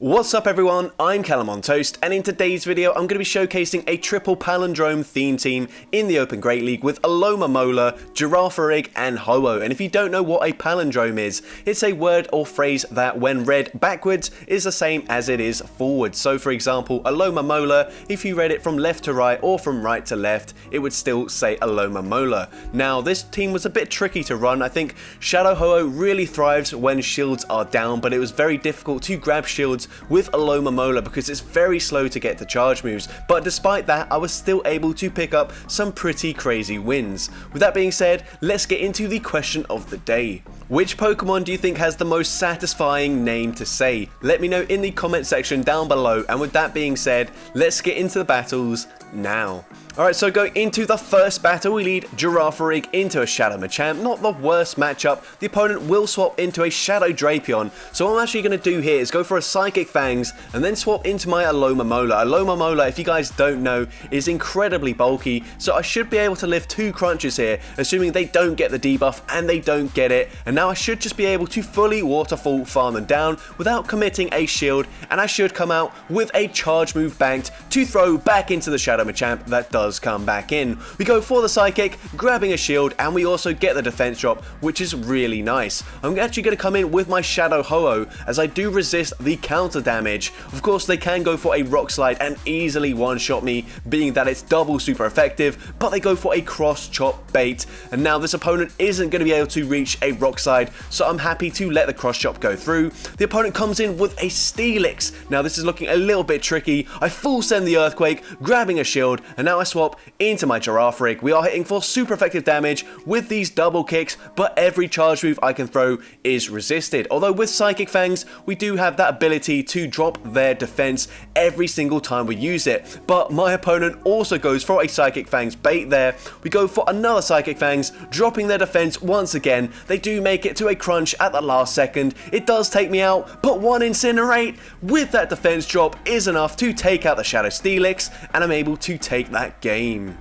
What's up everyone, I'm CallumOnToast, and in today's video I'm going to be showcasing a triple Palindrome theme team in the Open Great League with Alomamola, Girafarig and Ho-oh. And if you don't know what a Palindrome is, it's a word or phrase that when read backwards is the same as it is forwards. So for example, Alomamola, if you read it from left to right or from right to left, it would still say Alomamola. Now this team was a bit tricky to run. I think Shadow Ho-oh really thrives when shields are down, but it was very difficult to grab shields with Alomamola because it's very slow to get to charge moves, but despite that I was still able to pick up some pretty crazy wins. With that being said, let's get into the question of the day. Which Pokemon do you think has the most satisfying name to say? Let me know in the comment section down below, and with that being said, let's get into the battles now. Alright, so going into the first battle, we lead Girafarig into a Shadow Machamp. Not the worst matchup. The opponent will swap into a Shadow Drapion. So what I'm actually going to do here is go for a Psychic Fangs and then swap into my Alomamola. Alomamola, if you guys don't know, is incredibly bulky, so I should be able to lift 2 crunches here, assuming they don't get the debuff and they don't get it. And now I should just be able to fully Waterfall farm them down without committing a shield, and I should come out with a charge move banked to throw back into the Shadow Machamp that does come back in. We go for the Psychic, grabbing a shield, and we also get the defense drop, which is really nice. I'm actually going to come in with my Shadow Ho-oh as I do resist the counter damage. Of course they can go for a Rock Slide and easily one-shot me, being that it's double super effective, but they go for a cross chop bait, and now this opponent isn't going to be able to reach a Rock Slide, so I'm happy to let the cross chop go through. The opponent comes in with a Steelix. Now this is looking a little bit tricky. I full send the Earthquake, grabbing a shield, and now I swap into my Girafarig. We are hitting for super effective damage with these double kicks, but every charge move I can throw is resisted. Although with Psychic Fangs, we do have that ability to drop their defense every single time we use it. But my opponent also goes for a Psychic Fangs bait there. We go for another Psychic Fangs, dropping their defense once again. They do make it to a crunch at the last second. It does take me out, but one Incinerate with that defense drop is enough to take out the Shadow Steelix, and I'm able to take that game.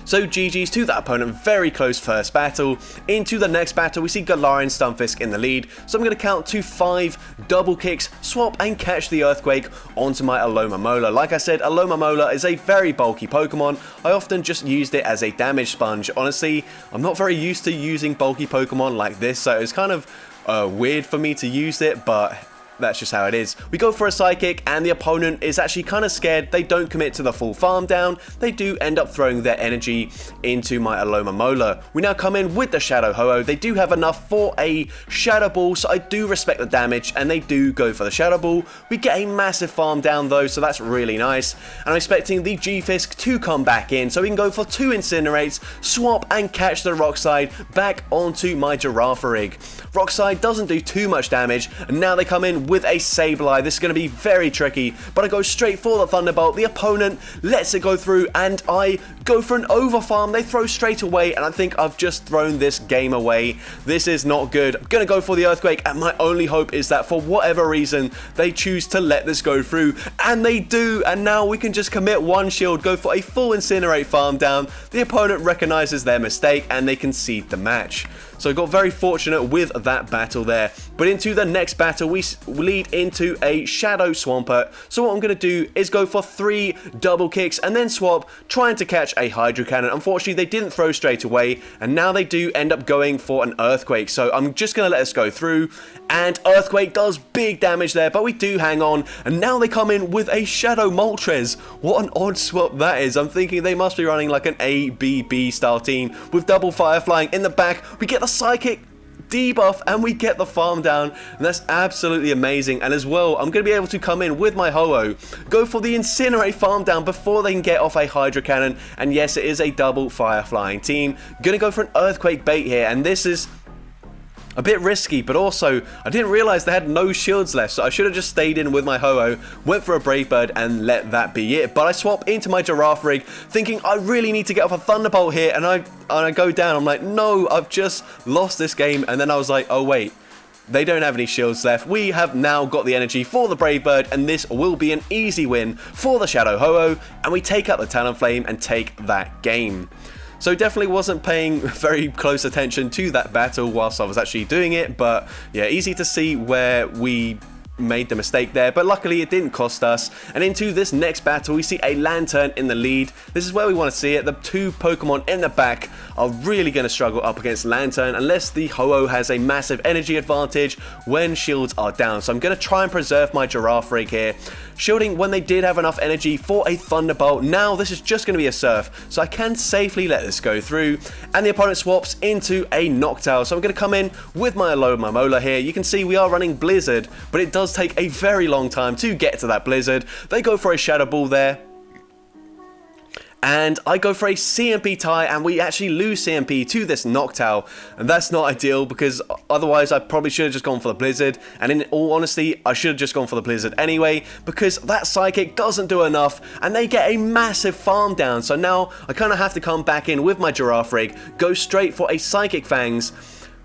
So GG's to that opponent, very close first battle. Into the next battle, we see Galarian Stunfisk in the lead, so I'm going to count to 5 double kicks, swap and catch the Earthquake onto my Alomamola. Like I said, Alomamola is a very bulky Pokemon. I often just used it as a damage sponge. Honestly, I'm not very used to using bulky Pokemon like this, so it's kind of weird for me to use it, but that's just how it is. We go for a Psychic, and the opponent is actually kind of scared. They don't commit to the full farm down. They do end up throwing their energy into my Alomamola. We now come in with the Shadow Ho-oh. They do have enough for a Shadow Ball, so I do respect the damage, and they do go for the Shadow Ball. We get a massive farm down though, so that's really nice. And I'm expecting the G-Fisk to come back in, so we can go for 2 Incinerates, swap and catch the Rock Slide back onto my Girafarig. Rock Slide doesn't do too much damage, and now they come in with a Sableye. This is going to be very tricky, but I go straight for the Thunderbolt. The opponent lets it go through, and I go for an overfarm. They throw straight away, and I think I've just thrown this game away. This is not good. I'm going to go for the Earthquake, and my only hope is that for whatever reason, they choose to let this go through, and they do, and now we can just commit 1 shield, go for a full Incinerate farm down. The opponent recognizes their mistake, and they concede the match. So got very fortunate with that battle there. But into the next battle, we lead into a Shadow Swampert. So what I'm going to do is go for 3 double kicks and then swap, trying to catch a Hydro Cannon. Unfortunately, they didn't throw straight away, and now they do end up going for an Earthquake. So I'm just going to let this go through, and Earthquake does big damage there, but we do hang on. And now they come in with a Shadow Moltres. What an odd swap that is. I'm thinking they must be running like an ABB style team with double Fire Flying in the back. We get the Psychic debuff and we get the farm down, and that's absolutely amazing. And as well, I'm going to be able to come in with my Ho-oh, go for the Incinerate farm down before they can get off a Hydro Cannon, and yes, it is a double Fire Flying team. Gonna go for an Earthquake bait here, and this is a bit risky, but also I didn't realize they had no shields left, so I should have just stayed in with my Ho-oh, went for a Brave Bird, and let that be it. But I swap into my Girafarig, thinking I really need to get off a Thunderbolt here, and I go down. I'm like, no, I've just lost this game. And then I was like, oh wait, they don't have any shields left. We have now got the energy for the Brave Bird, and this will be an easy win for the Shadow Ho-oh, and we take out the Talonflame and take that game. So definitely wasn't paying very close attention to that battle whilst I was actually doing it, but yeah, easy to see where we made the mistake there, but luckily it didn't cost us. And into this next battle, we see a Lantern in the lead. This is where we want to see it. The two Pokemon in the back are really going to struggle up against Lantern unless the Ho-Oh has a massive energy advantage when shields are down. So I'm going to try and preserve my Girafarig here, shielding when they did have enough energy for a Thunderbolt. Now this is just going to be a Surf, so I can safely let this go through, and the opponent swaps into a Noctowl. So I'm going to come in with my Alomamola here. You can see we are running Blizzard, but it does take a very long time to get to that Blizzard. They go for a Shadow Ball there, and I go for a CMP tie, and we actually lose CMP to this Noctowl, and that's not ideal because otherwise I probably should have just gone for the Blizzard, and in all honesty I should have just gone for the Blizzard anyway because that Psychic doesn't do enough and they get a massive farm down. So now I kind of have to come back in with my Girafarig, go straight for a Psychic Fangs.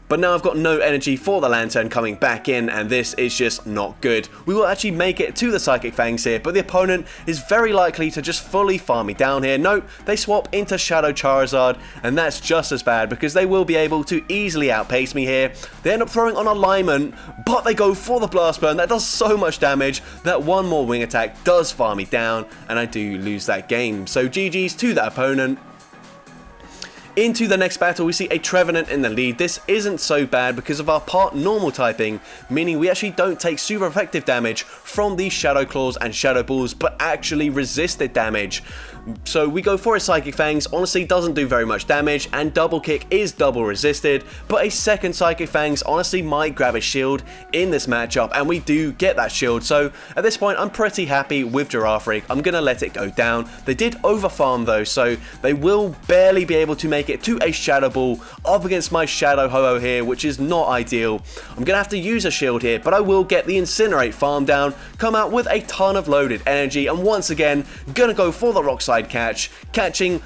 But now I've got no energy for the Lantern coming back in, and this is just not good. We will actually make it to the Psychic Fangs here, but the opponent is very likely to just fully farm me down here. Nope, they swap into Shadow Charizard, and that's just as bad because they will be able to easily outpace me here. They end up throwing on Alignment, but they go for the Blast Burn. That does so much damage that one more Wing Attack does farm me down, and I do lose that game. So GG's to that opponent. Into the next battle, we see a Trevenant in the lead. This isn't so bad because of our part normal typing, meaning we actually don't take super effective damage from these Shadow Claws and Shadow Balls, but actually resisted damage. So we go for a Psychic Fangs, honestly doesn't do very much damage, and Double Kick is double resisted, but a second Psychic Fangs honestly might grab a shield in this matchup, and we do get that shield. So at this point, I'm pretty happy with Girafarig. I'm going to let it go down. They did overfarm though, so they will barely be able to make it to a Shadow Ball up against my Shadow Ho-Oh here, which is not ideal. I'm going to have to use a shield here, but I will get the Incinerate farm down, come out with a ton of loaded energy, and once again, going to go for the Rock Slide catch, catching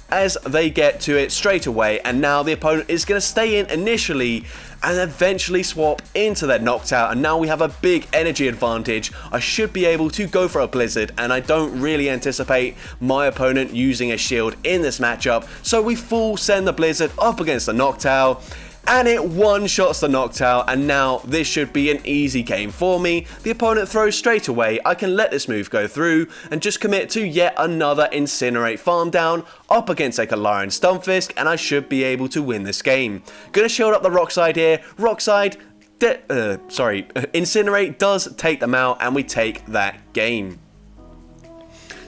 as they get to it straight away. And now the opponent is going to stay in initially and eventually swap into that Noctowl, and now we have a big energy advantage. I should be able to go for a Blizzard, and I don't really anticipate my opponent using a shield in this matchup, so we full send the Blizzard up against the Noctowl, and it one-shots the Noctowl, and now this should be an easy game for me. The opponent throws straight away. I can let this move go through and just commit to yet another Incinerate farm down up against a Galarian Stunfisk, and I should be able to win this game. Gonna shield up the Rock Slide here. Rock Slide, Incinerate does take them out, and we take that game.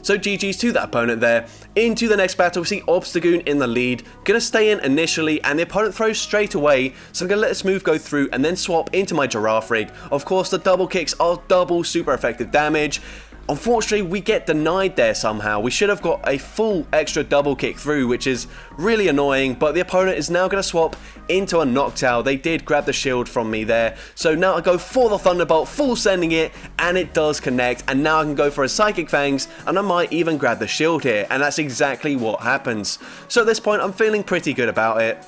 So GG's to that opponent there. Into the next battle, we see Obstagoon in the lead. Gonna stay in initially, and the opponent throws straight away, so I'm gonna let this move go through and then swap into my Girafarig. Of course, the double kicks are double super effective damage. Unfortunately, we get denied there somehow. We should have got a full extra double kick through, which is really annoying, but the opponent is now going to swap into a Noctowl. They did grab the shield from me there, so now I go for the Thunderbolt, full sending it, and it does connect, and now I can go for a Psychic Fangs, and I might even grab the shield here, and that's exactly what happens. So at this point, I'm feeling pretty good about it.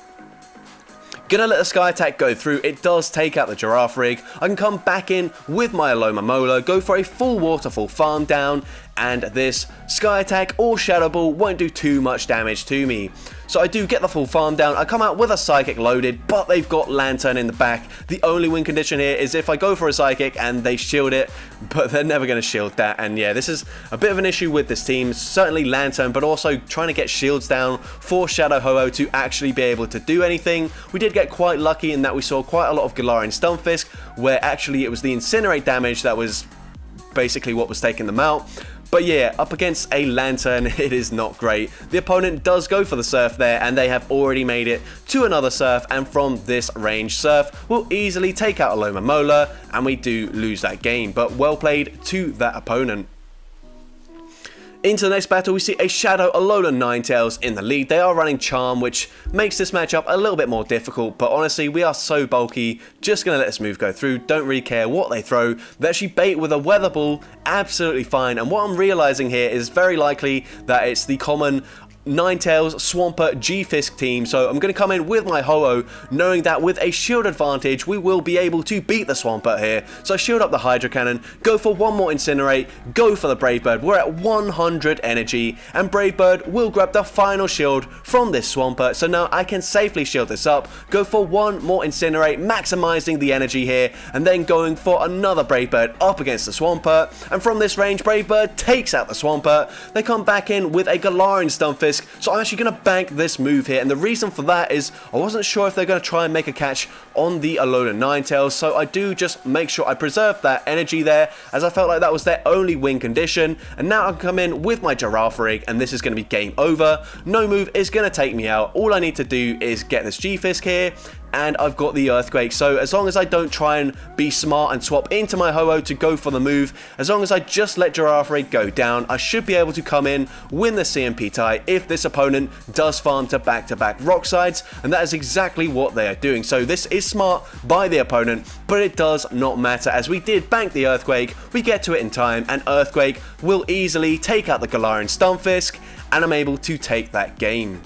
Gonna let the Sky Attack go through. It does take out the Girafarig. I can come back in with my Alomamola, go for a full Waterfall farm down, and this Sky Attack or Shadow Ball won't do too much damage to me. So I do get the full farm down. I come out with a Psychic loaded, but they've got Lantern in the back. The only win condition here is if I go for a Psychic and they shield it, but they're never going to shield that. And yeah, this is a bit of an issue with this team. Certainly Lantern, but also trying to get shields down for Shadow Ho-Oh to actually be able to do anything. We did get quite lucky in that we saw quite a lot of Galarian Stunfisk, where actually it was the Incinerate damage that was basically what was taking them out. But yeah, up against a Lantern, it is not great. The opponent does go for the Surf there, and they have already made it to another Surf, and from this range, Surf will easily take out Alomamola, and we do lose that game, but well played to that opponent. Into the next battle, we see a Shadow Alolan Ninetales in the lead. They are running Charm, which makes this matchup a little bit more difficult, but honestly, we are so bulky, just going to let this move go through, don't really care what they throw. They actually bait with a Weather Ball, absolutely fine, and what I'm realizing here is very likely that it's the common Ninetales, Swampert, G-Fisk team, so I'm going to come in with my Ho-oh, knowing that with a shield advantage, we will be able to beat the Swampert here. So I shield up the Hydro Cannon, go for one more Incinerate, go for the Brave Bird. We're at 100 energy, and Brave Bird will grab the final shield from this Swampert, so now I can safely shield this up, go for one more Incinerate, maximizing the energy here, and then going for another Brave Bird up against the Swampert, and from this range, Brave Bird takes out the Swampert. They come back in with a Galarian Stunfisk, so I'm actually going to bank this move here, and the reason for that is I wasn't sure if they're going to try and make a catch on the Alolan Ninetales, so I do just make sure I preserve that energy there, as I felt like that was their only win condition, and now I can come in with my Girafarig, and this is going to be game over. No move is going to take me out. All I need to do is get this G-Fisk here, and I've got the Earthquake, so as long as I don't try and be smart and swap into my Ho-oh to go for the move, as long as I just let Girafarig go down, I should be able to come in, win the CMP tie if this opponent does farm to back-to-back rock sides, and that is exactly what they are doing. So this is smart by the opponent, but it does not matter, as we did bank the Earthquake, we get to it in time, and Earthquake will easily take out the Galarian Stunfisk, and I'm able to take that game.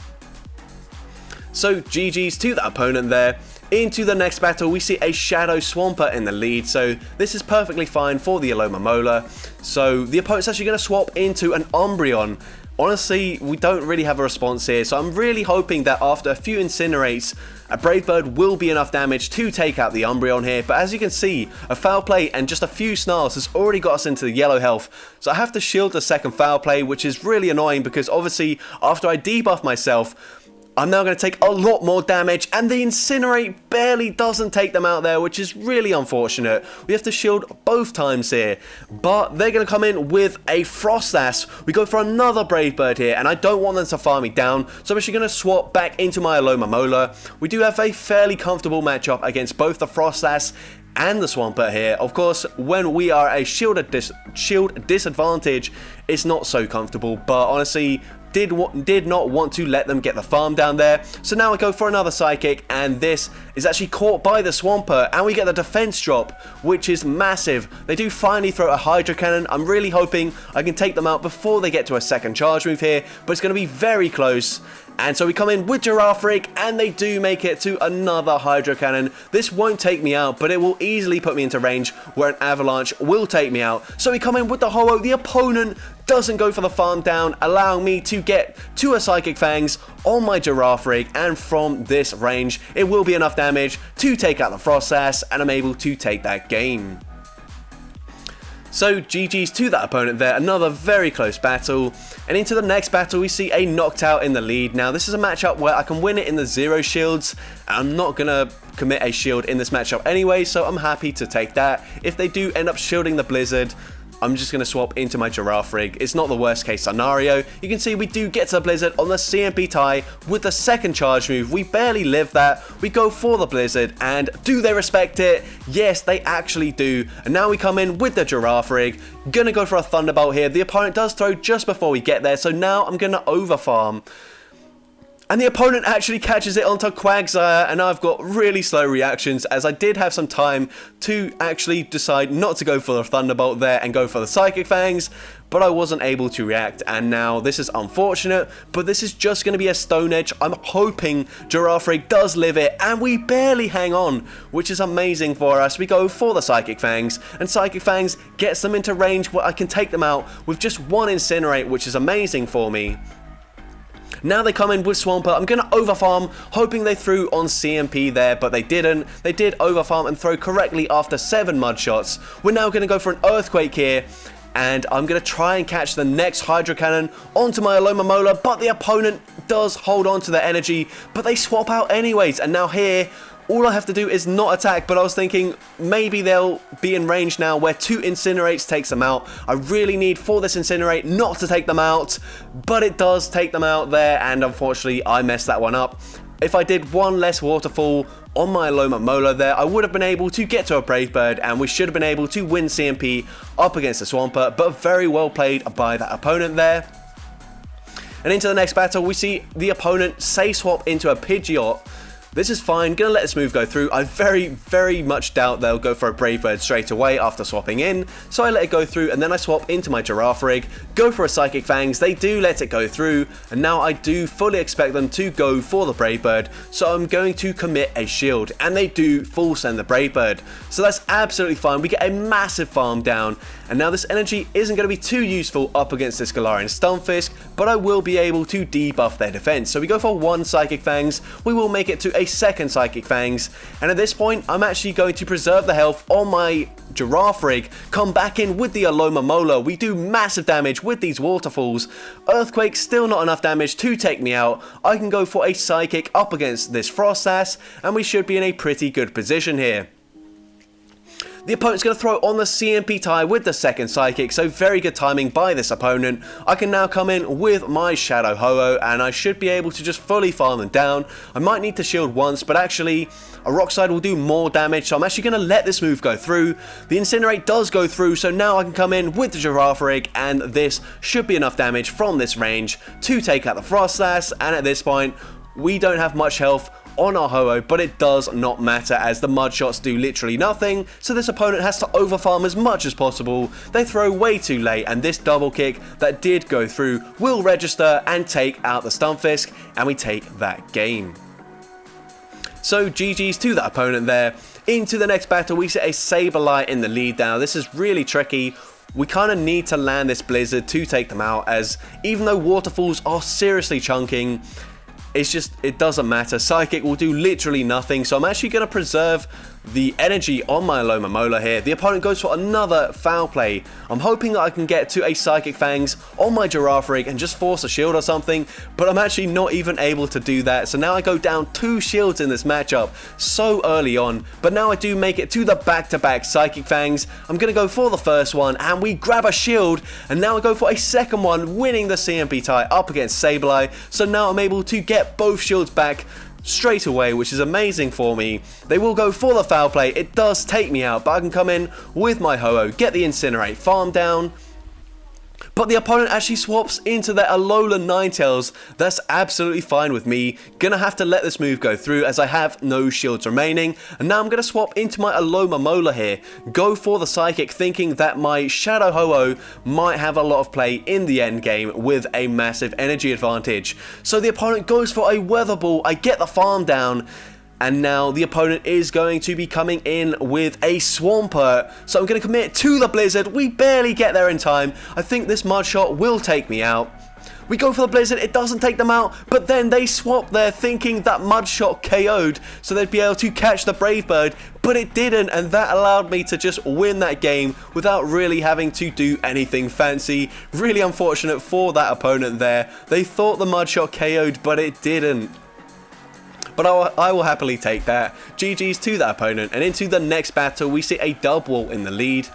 So GG's to that opponent there. Into the next battle, we see a Shadow Swampert in the lead, so this is perfectly fine for the Alomamola. So the opponent's actually going to swap into an Umbreon. Honestly, we don't really have a response here, so I'm really hoping that after a few Incinerates, a Brave Bird will be enough damage to take out the Umbreon here, but as you can see, a Foul Play and just a few Snarls has already got us into the yellow health, so I have to shield the second Foul Play, which is really annoying because obviously after I debuff myself, I'm now going to take a lot more damage, and the Incinerate barely doesn't take them out there, which is really unfortunate. We have to shield both times here, but they're going to come in with a Froslass. We go for another Brave Bird here, and I don't want them to farm me down, so I'm actually going to swap back into my Alomamola. We do have a fairly comfortable matchup against both the Froslass and the Swampert here. Of course, when we are a shield disadvantage, it's not so comfortable, but honestly, did not want to let them get the farm down there. So now I go for another Psychic, and this is actually caught by the Swampert, and we get the defense drop, which is massive. They do finally throw a Hydro Cannon. I'm really hoping I can take them out before they get to a second charge move here, but it's going to be very close. And so we come in with Girafarig, and they do make it to another Hydro Cannon. This won't take me out, but it will easily put me into range where an Avalanche will take me out. So we come in with the Ho-oh. The opponent doesn't go for the farm down, allowing me to get to a Psychic Fangs on my Girafarig, and from this range, it will be enough damage to take out the Froslass, and I'm able to take that game. So GG's to that opponent there, another very close battle. And into the next battle, we see a Noctowl in the lead. Now, this is a matchup where I can win it in the 0 shields. I'm not going to commit a shield in this matchup anyway, so I'm happy to take that. If they do end up shielding the Blizzard, I'm just going to swap into my Girafarig. It's not the worst case scenario. You can see we do get to the Blizzard on the CMP tie with the second charge move. We barely live that. We go for the Blizzard, and do they respect it? Yes, they actually do. And now we come in with the Girafarig. Gonna go for a Thunderbolt here. The opponent does throw just before we get there, so now I'm gonna overfarm. And the opponent actually catches it onto Quagsire, and I've got really slow reactions, as I did have some time to actually decide not to go for the Thunderbolt there and go for the Psychic Fangs, but I wasn't able to react, and now this is unfortunate, but this is just going to be a Stone Edge. I'm hoping Girafarig does live it, and we barely hang on, which is amazing for us. We go for the Psychic Fangs, and Psychic Fangs gets them into range where I can take them out with just one Incinerate, which is amazing for me. Now they come in with Swampert. I'm going to overfarm, hoping they threw on CMP there, but they didn't. They did overfarm and throw correctly after 7 mud shots. We're now going to go for an Earthquake here, and I'm going to try and catch the next Hydro Cannon onto my Alomamola, but the opponent does hold on to their energy, but they swap out anyways, and now here, all I have to do is not attack, but I was thinking maybe they'll be in range now where 2 Incinerates takes them out. I really need for this Incinerate not to take them out, but it does take them out there, and unfortunately I messed that one up. If I did one less Waterfall on my Alomamola there, I would have been able to get to a Brave Bird, and we should have been able to win CMP up against the Swampert, but very well played by that opponent there. And into the next battle, we see the opponent say swap into a Pidgeot. This is fine, gonna let this move go through. I very much doubt they'll go for a Brave Bird straight away after swapping in, so I let it go through and then I swap into my Girafarig, go for a Psychic Fangs, they do let it go through, and now I do fully expect them to go for the Brave Bird, so I'm going to commit a shield, and they do full send the Brave Bird. So that's absolutely fine, we get a massive farm down, and now this energy isn't going to be too useful up against this Galarian Stunfisk, but I will be able to debuff their defense. So we go for one Psychic Fangs, we will make it to a second Psychic Fangs, and at this point I'm actually going to preserve the health on my Girafarig, come back in with the Alomamola. We do massive damage with these waterfalls. Earthquake, still not enough damage to take me out. I can go for a Psychic up against this Frostass, and we should be in a pretty good position here. The opponent's going to throw on the CMP tie with the second Psychic, so very good timing by this opponent. I can now come in with my Shadow Ho-oh, and I should be able to just fully farm them down. I might need to shield once, but actually a Rock Slide will do more damage, so I'm actually going to let this move go through. The Incinerate does go through, so now I can come in with the Girafarig, and this should be enough damage from this range to take out the Frostass, and at this point, we don't have much health on our Ho-oh, but it does not matter as the mud shots do literally nothing, so this opponent has to overfarm as much as possible. They throw way too late, and this double kick that did go through will register and take out the Stunfisk, and we take that game. So GG's to that opponent there. Into the next battle, we see a Sableye in the lead now. This is really tricky. We kind of need to land this Blizzard to take them out, as even though waterfalls are seriously chunking, it doesn't matter. Psychic will do literally nothing, so I'm actually going to preserve the energy on my Alomamola here. The opponent goes for another foul play. I'm hoping that I can get to a Psychic Fangs on my Girafarig and just force a shield or something, but I'm actually not even able to do that. So now I go down 2 shields in this matchup so early on, but now I do make it to the back-to-back Psychic Fangs. I'm going to go for the first one, and we grab a shield, and now I go for a second one, winning the CMP tie up against Sableye. So now I'm able to get both shields back straight away, which is amazing for me. They will go for the foul play. It does take me out, but I can come in with my Ho-oh, get the Incinerate farm down. But the opponent actually swaps into their Alola Ninetales. That's absolutely fine with me. Gonna have to let this move go through as I have no shields remaining. And now I'm gonna swap into my Alomamola here. Go for the Psychic, thinking that my Shadow Ho-oh might have a lot of play in the end game with a massive energy advantage. So the opponent goes for a Weather Ball. I get the farm down. And now the opponent is going to be coming in with a Swampert. So I'm going to commit to the Blizzard. We barely get there in time. I think this Mud Shot will take me out. We go for the Blizzard, it doesn't take them out, but then they swap there thinking that Mud Shot KO'd, so they'd be able to catch the Brave Bird, but it didn't, and that allowed me to just win that game without really having to do anything fancy. Really unfortunate for that opponent there. They thought the Mud Shot KO'd, but it didn't. But I will happily take that. GG's to that opponent. And into the next battle, we see a Dubwool in the lead.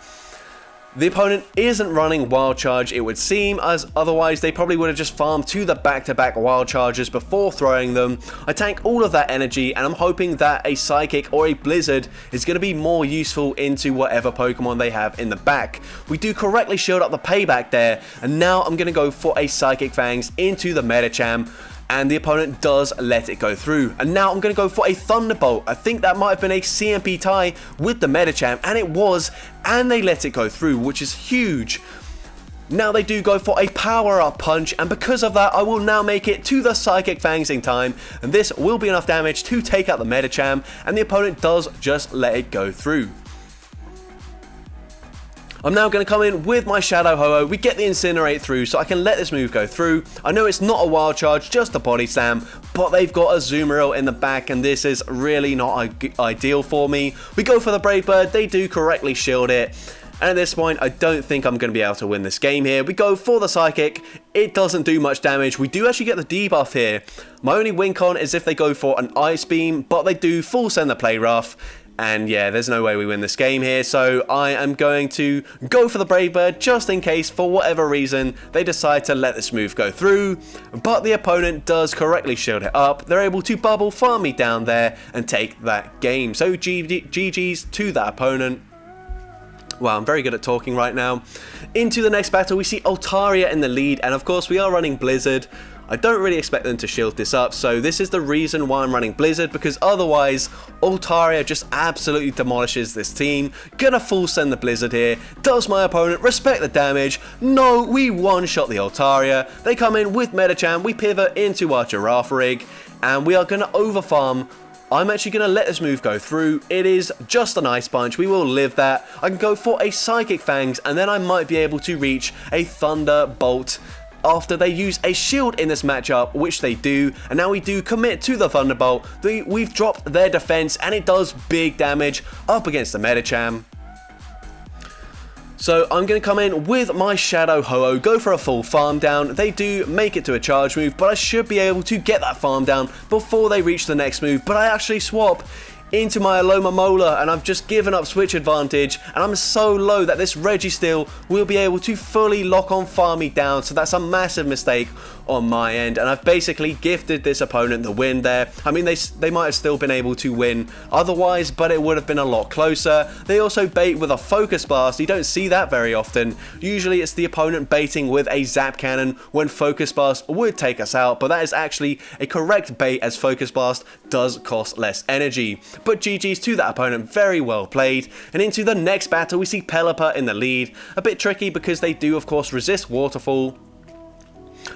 The opponent isn't running Wild Charge, it would seem, as otherwise they probably would have just farmed to the back-to-back Wild Charges before throwing them. I tank all of that energy, and I'm hoping that a Psychic or a Blizzard is going to be more useful into whatever Pokemon they have in the back. We do correctly shield up the payback there, and now I'm going to go for a Psychic Fangs into the Medicham. And the opponent does let it go through. And now I'm going to go for a Thunderbolt. I think that might have been a CMP tie with the Medicham, and it was, and they let it go through, which is huge. Now they do go for a power-up punch, and because of that, I will now make it to the Psychic Fangs in time, and this will be enough damage to take out the Medicham, and the opponent does just let it go through. I'm now going to come in with my Shadow Ho-oh. We get the Incinerate through, so I can let this move go through. I know it's not a Wild Charge, just a Body Slam, but they've got a Azumarill in the back, and this is really not ideal for me. We go for the Brave Bird. They do correctly shield it. And at this point, I don't think I'm going to be able to win this game here. We go for the Psychic. It doesn't do much damage. We do actually get the debuff here. My only win con is if they go for an Ice Beam, but they do full send the Play Rough. And yeah, there's no way we win this game here, so I am going to go for the Brave Bird just in case, for whatever reason, they decide to let this move go through. But the opponent does correctly shield it up. They're able to bubble farm me down there and take that game. So GG's to that opponent. Wow, I'm very good at talking right now. Into the next battle, we see Altaria in the lead, and of course we are running Blizzard. I don't really expect them to shield this up, so this is the reason why I'm running Blizzard, because otherwise Altaria just absolutely demolishes this team. Gonna full send the Blizzard here. Does my opponent respect the damage? No, we one-shot the Altaria. They come in with Medicham, we pivot into our Girafarig, and we are gonna overfarm. I'm actually going to let this move go through. It is just an Ice Punch. We will live that. I can go for a Psychic Fangs, and then I might be able to reach a Thunderbolt after they use a shield in this matchup, which they do. And now we do commit to the Thunderbolt. We've dropped their defense, and it does big damage up against the Medicham. So I'm going to come in with my Shadow Ho-oh, go for a full farm down. They do make it to a charge move, but I should be able to get that farm down before they reach the next move. But I actually swap into my Alomamola, and I've just given up switch advantage, and I'm so low that this Registeel will be able to fully lock on farm me down, so that's a massive mistake on my end, and I've basically gifted this opponent the win there. I mean, they might have still been able to win otherwise, but it would have been a lot closer. They also bait with a Focus Blast. You don't see that very often. Usually it's the opponent baiting with a Zap Cannon when Focus Blast would take us out, but that is actually a correct bait, as Focus Blast does cost less energy. But GG's to that opponent, very well played. And into the next battle, we see Pelipper in the lead. A bit tricky because they do, of course, resist Waterfall.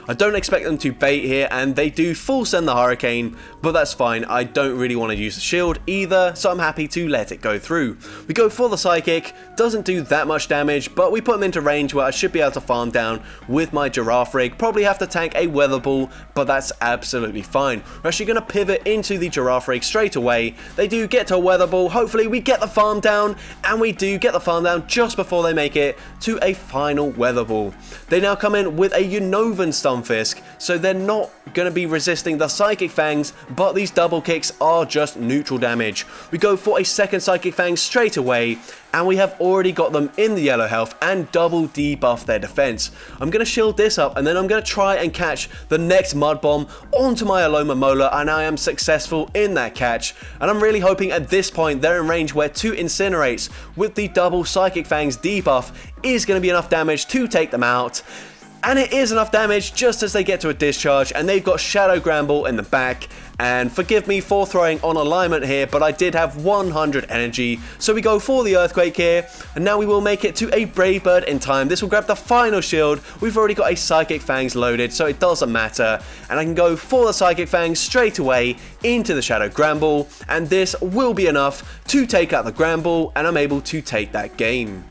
I don't expect them to bait here, and they do full send the Hurricane, but that's fine. I don't really want to use the shield either, so I'm happy to let it go through. We go for the Psychic, doesn't do that much damage, but we put them into range where I should be able to farm down with my Girafarig. Probably have to tank a Weather Ball, but that's absolutely fine. We're actually going to pivot into the Girafarig straight away. They do get to a Weather Ball. Hopefully we get the farm down, and we do get the farm down just before they make it to a final Weather Ball. They now come in with a Unnovan Stunfisk, so they're not going to be resisting the Psychic Fangs, but these double kicks are just neutral damage. We go for a second Psychic Fang straight away, and we have already got them in the yellow health and double debuff their defense. I'm going to shield this up, and then I'm going to try and catch the next Mud Bomb onto my Alomamola, and I am successful in that catch. And I'm really hoping at this point they're in range where 2 Incinerates with the double Psychic Fangs debuff is going to be enough damage to take them out. And it is enough damage just as they get to a discharge, and they've got Shadow Gramble in the back. And forgive me for throwing on alignment here, but I did have 100 energy. So we go for the Earthquake here, and now we will make it to a Brave Bird in time. This will grab the final shield. We've already got a Psychic Fangs loaded, so it doesn't matter. And I can go for the Psychic Fangs straight away into the Shadow Gramble, and this will be enough to take out the Gramble, and I'm able to take that game.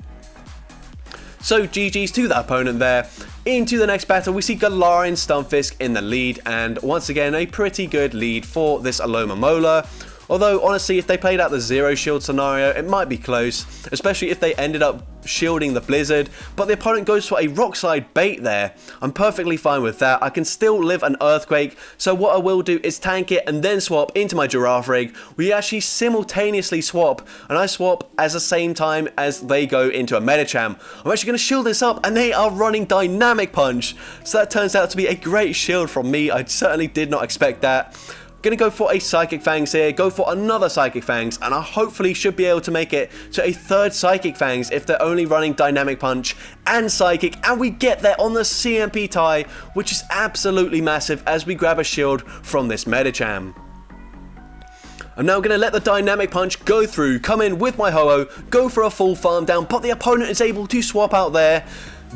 So GG's to that opponent there. Into the next battle, we see Galarian Stunfisk in the lead, and once again a pretty good lead for this Alomamola. Although, honestly, if they played out the zero shield scenario, it might be close, especially if they ended up shielding the Blizzard, but the opponent goes for a Rock Slide bait there. I'm perfectly fine with that. I can still live an Earthquake, so what I will do is tank it and then swap into my Girafarig. We actually simultaneously swap, and I swap at the same time as they go into a Medicham. I'm actually going to shield this up, and they are running Dynamic Punch, so that turns out to be a great shield from me. I certainly did not expect that. Gonna go for a Psychic Fangs here, go for another Psychic Fangs, and I hopefully should be able to make it to a third Psychic Fangs if they're only running Dynamic Punch and Psychic, and we get there on the CMP tie, which is absolutely massive as we grab a shield from this Medicham. I'm now going to let the Dynamic Punch go through, come in with my Ho-oh, go for a full farm down, but the opponent is able to swap out there.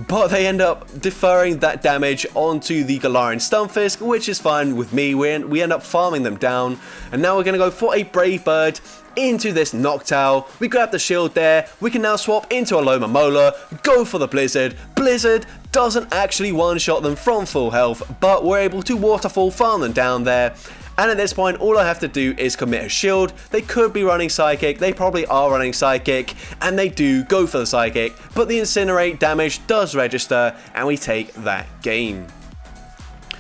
But they end up deferring that damage onto the Galarian Stunfisk, which is fine with me. We end up farming them down. And now we're going to go for a Brave Bird into this Noctowl. We grab the shield there. We can now swap into Alomamola, go for the Blizzard. Blizzard doesn't actually one-shot them from full health, but we're able to Waterfall farm them down there. And at this point, all I have to do is commit a shield. They could be running Psychic, they probably are running Psychic, and they do go for the Psychic, but the Incinerate damage does register, and we take that game.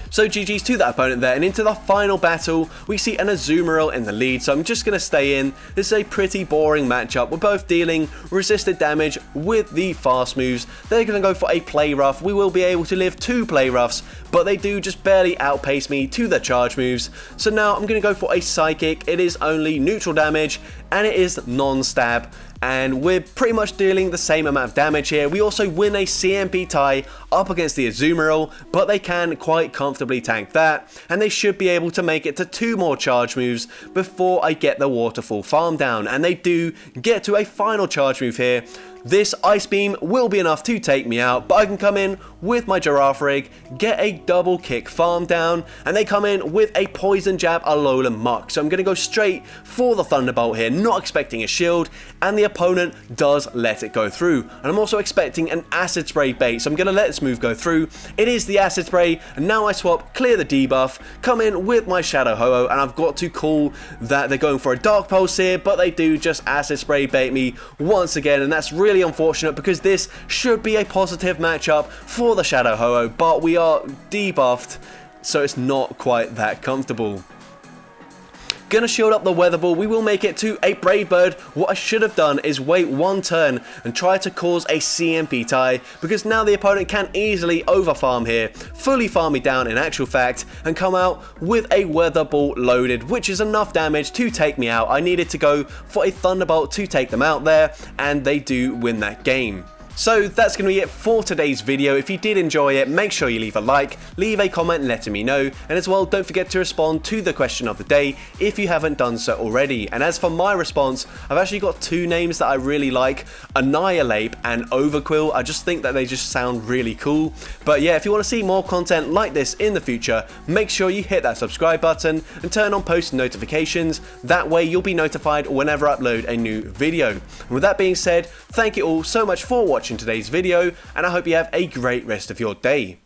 So GG's to that opponent there, and into the final battle, we see an Azumarill in the lead, so I'm just going to stay in. This is a pretty boring matchup. We're both dealing resisted damage with the fast moves. They're going to go for a Play Rough. We will be able to live 2 Play Roughs, but they do just barely outpace me to their charge moves. So now I'm going to go for a Psychic. It is only neutral damage, and it is non-stab. and we're pretty much dealing the same amount of damage here. We also win a CMP tie up against the Azumarill, but they can quite comfortably tank that, and they should be able to make it to 2 more charge moves before I get the Waterfall farm down, and they do get to a final charge move here. This Ice Beam will be enough to take me out, but I can come in with my Girafarig, get a double kick farm down, and they come in with a Poison Jab Alola Muck. So I'm going to go straight for the Thunderbolt here, not expecting a shield, and the opponent does let it go through. And I'm also expecting an Acid Spray bait, so I'm going to let this move go through. It is the Acid Spray, and now I swap, clear the debuff, come in with my Shadow Ho-Oh, and I've got to call that they're going for a Dark Pulse here, but they do just Acid Spray bait me once again, and that's really unfortunate because this should be a positive matchup for the Shadow Ho-Oh, but we are debuffed, so it's not quite that comfortable. Gonna shield up the Weather Ball. We will make it to a Brave Bird. What I should have done is wait 1 turn and try to cause a CMP tie, because now the opponent can easily overfarm here, fully farm me down in actual fact, and come out with a Weather Ball loaded, which is enough damage to take me out. I needed to go for a Thunderbolt to take them out there, and they do win that game. So that's going to be it for today's video. If you did enjoy it, make sure you leave a like, leave a comment letting me know, and as well, don't forget to respond to the question of the day if you haven't done so already. And as for my response, I've actually got 2 names that I really like, Unreleased and Overquill. I just think that they just sound really cool. But yeah, if you want to see more content like this in the future, make sure you hit that subscribe button and turn on post notifications. That way you'll be notified whenever I upload a new video. And with that being said, thank you all so much for watching today's video, and I hope you have a great rest of your day.